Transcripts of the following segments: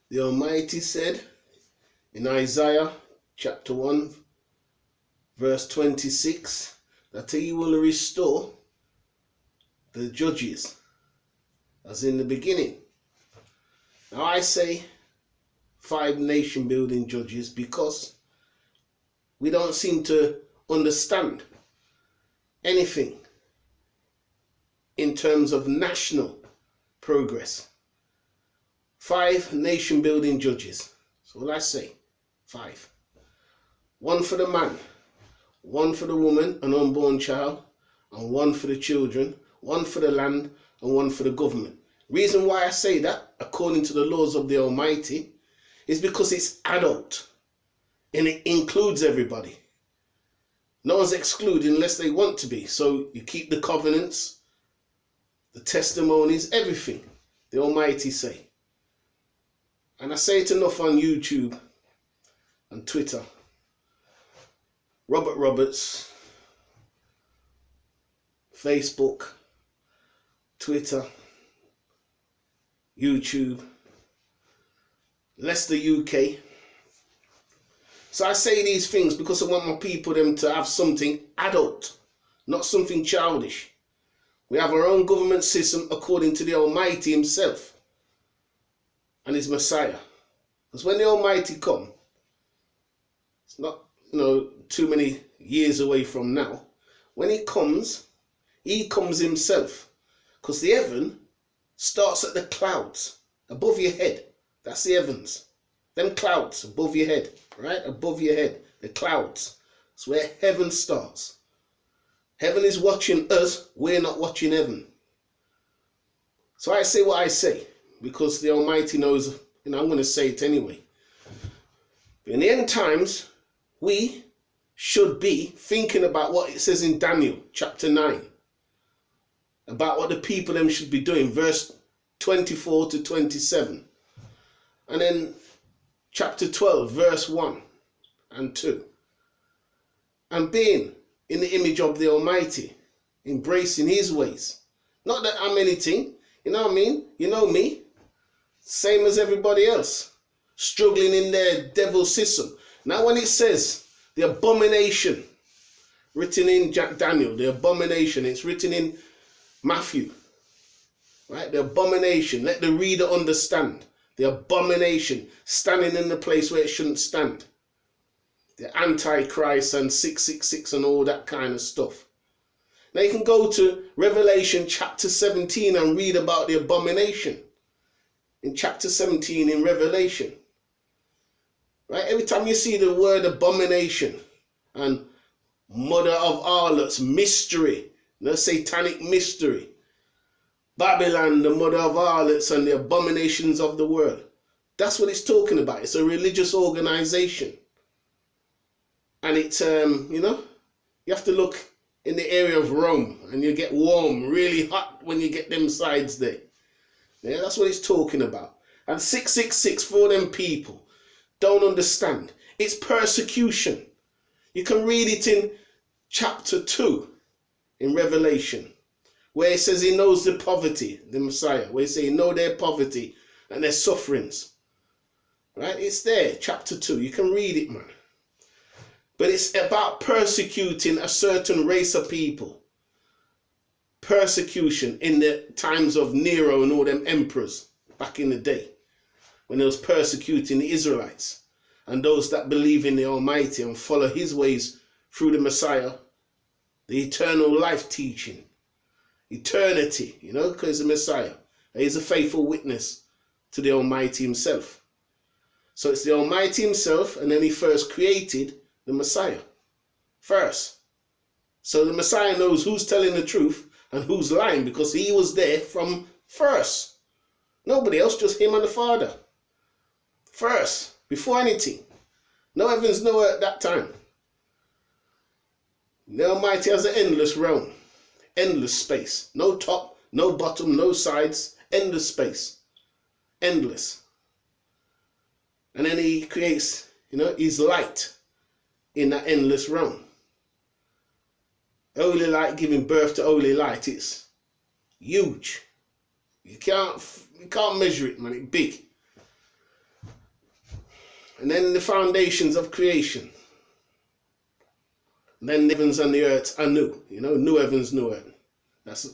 The Almighty said in Isaiah chapter 1 verse 26 that he will restore the judges as in the beginning. Now I say 5 nation building judges because we don't seem to understand anything in terms of national progress. 5 nation building judges. So what I say, 5. 1 for the man, 1 for the woman, an unborn child, and 1 for the children, 1 for the land, and 1 for the government. Reason why I say that, according to the laws of the Almighty, is because it's adult and it includes everybody. No one's excluded unless they want to be. So you keep the covenants, the testimonies, everything the Almighty say. And I say it enough on YouTube and Twitter. Robert Roberts, Facebook, Twitter, YouTube, Leicester, UK. So I say these things because I want my people them to have something adult, not something childish. We have our own government system according to the Almighty himself and his Messiah. Because when the Almighty come, it's not too many years away from now. When he comes himself. Because the heaven starts at the clouds above your head. That's the heavens. Them clouds above your head, right? Above your head, the clouds. That's where heaven starts. Heaven is watching us, we're not watching heaven. So I say what I say, because the Almighty knows, I'm going to say it anyway. In the end times, we should be thinking about what it says in Daniel chapter 9. About what the people them should be doing, verse 24 to 27. And then chapter 12, verse 1 and 2. And being in the image of the Almighty, embracing his ways. Not that I'm anything, you know what I mean? You know me, same as everybody else, struggling in their devil system. Now when it says the abomination, written in Daniel, the abomination, it's written in Matthew, right? The abomination, let the reader understand. The abomination, standing in the place where it shouldn't stand. The Antichrist and 666 and all that kind of stuff. Now you can go to Revelation chapter 17 and read about the abomination. In chapter 17 in Revelation. Right? Every time you see the word abomination and mother of harlots, mystery, satanic mystery. Babylon, the mother of harlots and the abominations of the world. That's what it's talking about. It's a religious organization. And it's, you have to look in the area of Rome and you get warm, really hot when you get them sides there. Yeah, that's what it's talking about. And 666 for them people don't understand. It's persecution. You can read it in chapter 2 in Revelation, where it says he knows the poverty, the Messiah, where he says he knows their poverty and their sufferings. Right? It's there, chapter 2. You can read it, man. But it's about persecuting a certain race of people. Persecution in the times of Nero and all them emperors back in the day, when they was persecuting the Israelites and those that believe in the Almighty and follow his ways through the Messiah, the eternal life teaching, eternity, because the Messiah, he's a faithful witness to the Almighty himself. So it's the Almighty himself, and then he first created the Messiah first. So the Messiah knows who's telling the truth and who's lying, because he was there from first. Nobody else, just him and the Father. First, before anything. No heavens, no earth at that time. The Almighty has an endless realm, endless space. No top, no bottom, no sides, endless space. Endless. And then he creates, his light in that endless realm. Holy light giving birth to holy light. It's huge. You can't measure it, man. It's big. And then the foundations of creation. And then the heavens and the earth are new. New heavens, new earth. That's,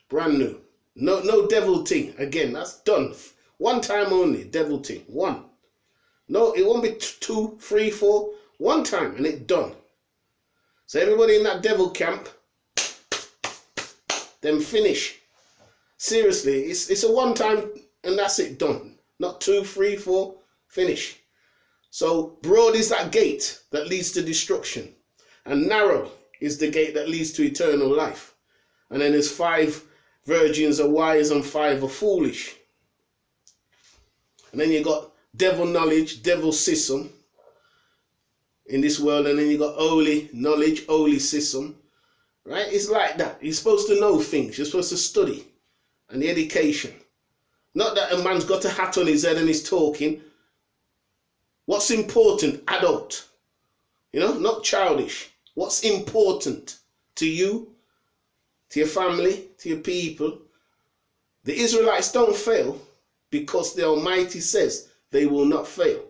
brand new. No devil thing. Again, that's done. One time only, devil thing. One. No, it won't be 2, 3, 4. One time and it done. So everybody in that devil camp, then finish. Seriously, it's a one time and that's it, done. Not 2, 3, 4, finish. So broad is that gate that leads to destruction, and narrow is the gate that leads to eternal life. And then there's 5 virgins are wise and 5 are foolish. And then you got devil knowledge, devil system in this world, and then you got holy knowledge, holy system. Right? It's like that. You're supposed to know things. You're supposed to study. And the education. Not that a man's got a hat on his head and he's talking. What's important? Adult. Not childish. What's important to you, to your family, to your people? The Israelites don't fail because the Almighty says they will not fail.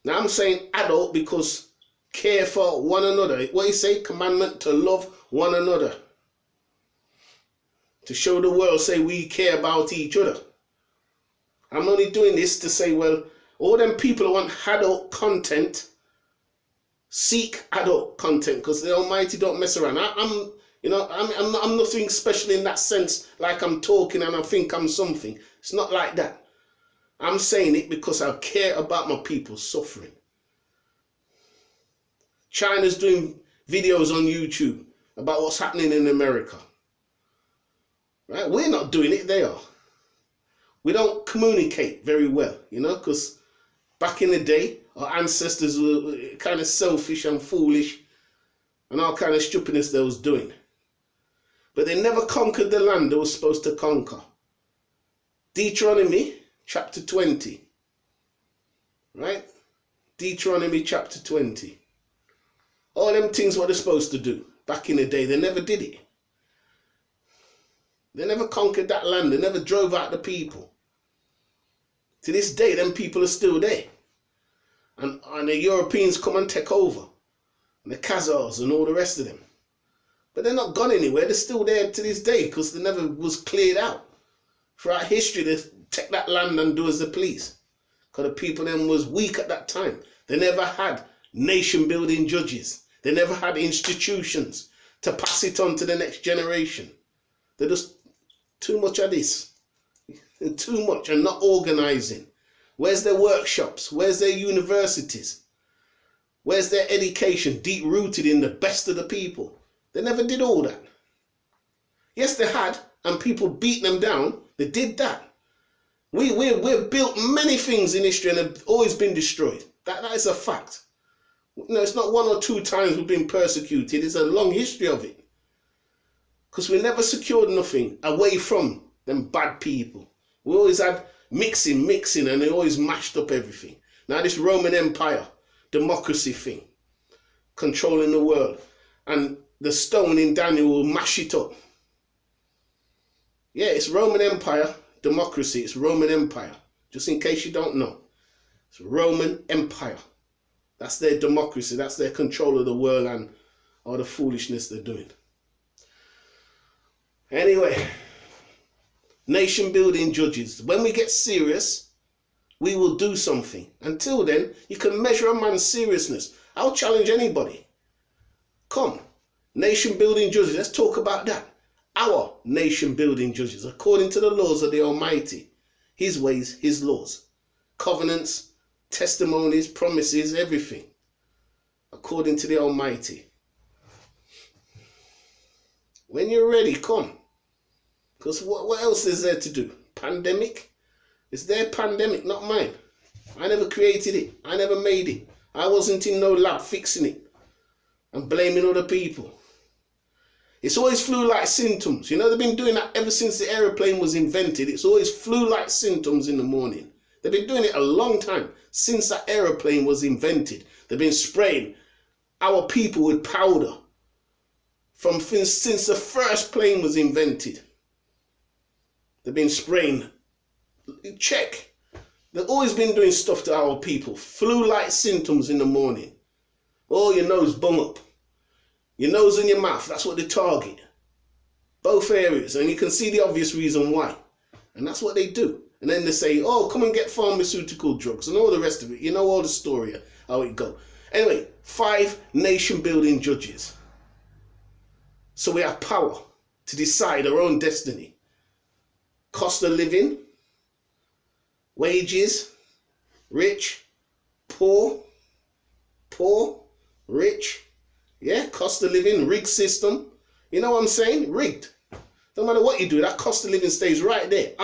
Now I'm saying adult because care for one another. What you say? Commandment to love one another. To show the world, say we care about each other. I'm only doing this to say, well, all them people who want adult content, seek adult content, because the Almighty don't mess around. I'm nothing special in that sense, like I'm talking and I think I'm something. It's not like that. I'm saying it because I care about my people suffering. China's doing videos on YouTube about what's happening in America. Right? We're not doing it, they are. We don't communicate very well, because back in the day, our ancestors were kind of selfish and foolish and all kind of stupidness they was doing. But they never conquered the land they were supposed to conquer. Deuteronomy chapter 20. Right? Deuteronomy chapter 20. All them things what they're supposed to do. Back in the day, they never did it. They never conquered that land. They never drove out the people. To this day, them people are still there. And the Europeans come and take over. And the Khazars and all the rest of them. But they're not gone anywhere. They're still there to this day because they never was cleared out. Throughout history, they take that land and do as they please. Because the people then was weak at that time. They never had nation-building judges. They never had institutions to pass it on to the next generation. They're just too much of this. And too much and not organising. Where's their workshops? Where's their universities? Where's their education deep-rooted in the best of the people? They never did all that. Yes, they had, and people beat them down. They did that. We've built many things in history and have always been destroyed. That is a fact. It's not 1 or 2 times we've been persecuted. It's a long history of it. Because we never secured nothing away from them bad people. We always had mixing, and they always mashed up everything. Now this Roman Empire, democracy thing, controlling the world. And the stone in Daniel will mash it up. Yeah, it's Roman Empire, democracy, it's Roman Empire. Just in case you don't know. It's Roman Empire. That's their democracy, that's their control of the world and all the foolishness they're doing. Anyway, nation building judges. When we get serious, we will do something. Until then, you can measure a man's seriousness. I'll challenge anybody. Come, nation building judges, let's talk about that. Our nation building judges, according to the laws of the Almighty. His ways, his laws. Covenants, testimonies, promises, everything. According to the Almighty. When you're ready, come. Because what else is there to do? Pandemic? It's their pandemic, not mine. I never created it. I never made it. I wasn't in no lab fixing it and blaming other people. It's always flu-like symptoms. They've been doing that ever since the aeroplane was invented. It's always flu-like symptoms in the morning. They've been doing it a long time. Since that aeroplane was invented, they've been spraying our people with powder since the first plane was invented. They've been spraying. Check. They've always been doing stuff to our people. Flu-like symptoms in the morning. Oh, your nose bung up. Your nose and your mouth, that's what they target. Both areas. And you can see the obvious reason why. And that's what they do. And then they say, oh, come and get pharmaceutical drugs and all the rest of it. You know all the story, how it go. Anyway, 5 nation-building judges. So we have power to decide our own destiny. Cost of living, wages, rich, poor, rich, yeah, cost of living, rigged system. You know what I'm saying? Rigged. No matter what you do, that cost of living stays right there.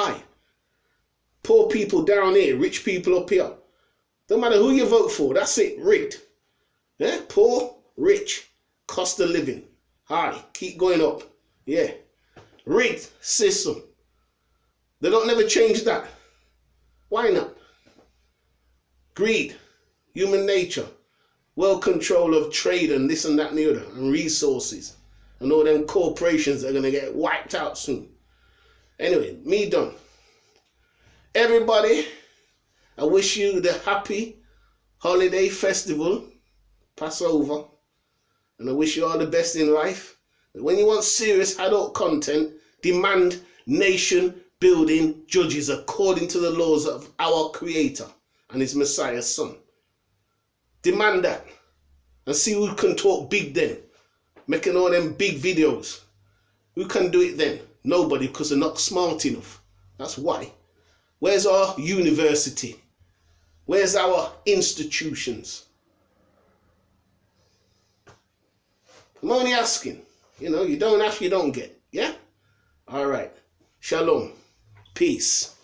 Poor people down here, rich people up here. Don't matter who you vote for, that's it, rigged. Yeah, poor, rich, cost of living, high, keep going up. Yeah, rigged system. They don't never change that. Why not? Greed, human nature, world control of trade and this and that and the other, and resources, and all them corporations are going to get wiped out soon. Anyway, me done. Everybody, I wish you the happy holiday festival, Passover, and I wish you all the best in life. But when you want serious adult content, demand nation-building judges according to the laws of our Creator and His Messiah's Son. Demand that and see who can talk big then, making all them big videos. Who can do it then? Nobody, because they're not smart enough. That's why. Where's our university? Where's our institutions? I'm only asking. You know, you don't ask, you don't get. Yeah? All right. Shalom. Peace.